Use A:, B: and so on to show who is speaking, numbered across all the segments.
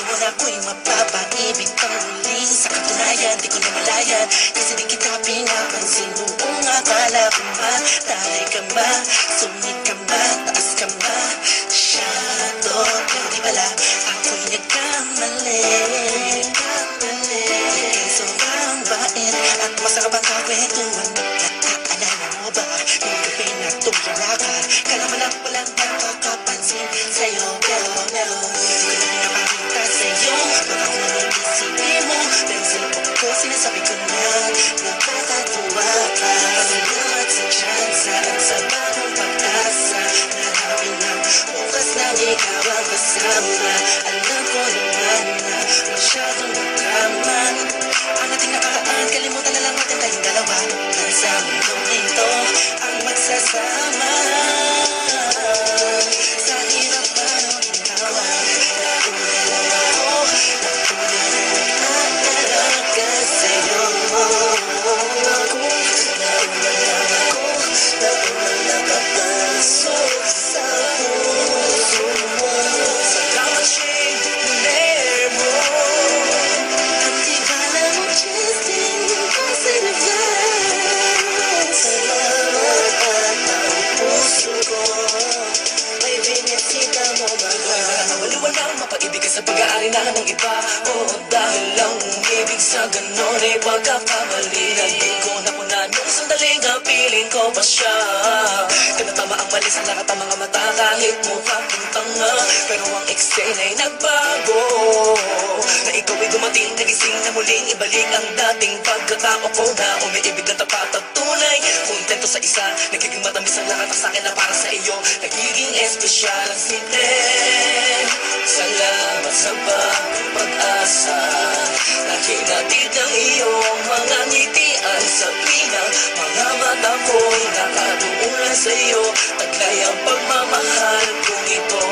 A: ngayon ako'y mapapaibig pang muli. Sa katunayan, di ko namalayan, kasi di kita pinapansin. Noong akala ko matay ka ba, sungit ka ba, taas ka ba, masyado. Pero di pala, ako'y nagkamali. Kaya sobrang bait at masarap ang kakwentuhan. Naalala mo ba, nung gabi na tumula ka, kala mo lang walang nakakapansin sa'yo. Pero di ko na pinapakita sa'yo. Baka kung anong isipin mo, pero sa loob ko sinasabi ko na nakakatuwa ka. Salamat sa tsansa at sa bagong pag-asa. Narapin ng bukas na ikaw ang kasama. Alam ko naman na masyadong magkama. Ang ating nakaraan, kalimutan na lang natin tayong dalawa. Nasa mundong ito ang magsasama. Sa hirap man o ginawa, nauna lang ako, nauna lang talaga sa'yo. Nauna lang ako, nauna nakapasok sa puso mo. Salamat siya'y duner mo. At di kala mo chisting kasi naglaan. Salamat at ang puso ko ay binisita mo ba? Wala mapaibig ka sa pag-aari na ng iba. O dahil lang umibig sa ganon ay pagkakamali. Na di ko napunan nung sandaling kapiling ko pa siya. Kanatama ang mali sa lahat ang mga mata kahit mukha kong tanga. Pero ang eksena ay nagbago. Na ikaw ay dumating, nagising na muling ibalik ang dating pagkatao ko na umiibig na tapat at tunay. Kontento sa isa, nagiging matamis ang lahat ang sakin na para sa iyo. Nagiging espesyal ang sinin. Salamat sa bagong pag-asa. Nakinatid ang iyong mga ngitian sa pinang mga mata ko'y nakatuunan sa iyo. Taglay ang pagmamahal kong ito.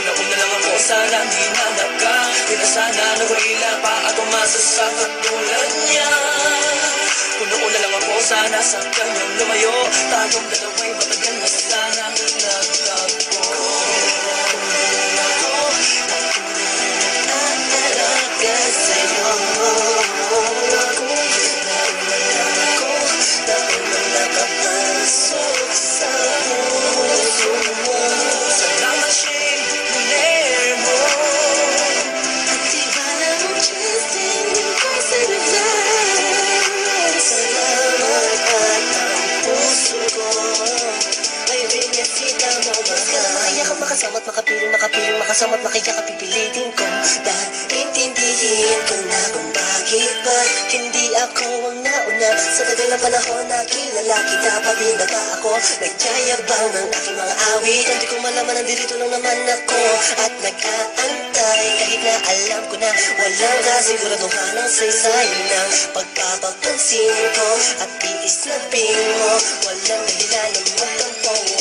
A: Una-una lang ako, sanang hinanap ka. Di na sana nagulila pa at umasa sa katulad niya. Una-una lang ako, sana sa kanyang lumayo. Tayong dalawa'y matagal na sana nagtagpo. Makasamat, makapiling, makikita, pipilitin ko. Dahil intindihin ko na kung bakit ba hindi ako ang nauna. Sa tagal ng panahon na kilala kita, pati na ba ako nagyayabang ng aking mga awit. Hindi ko malaman, nandito lang naman ako at nag-aantay. Kahit na alam ko na walang kasiguraduhan ang saysay ng pagpapapansin ko at tiis na bing mo. Walang dahilan na magtampo.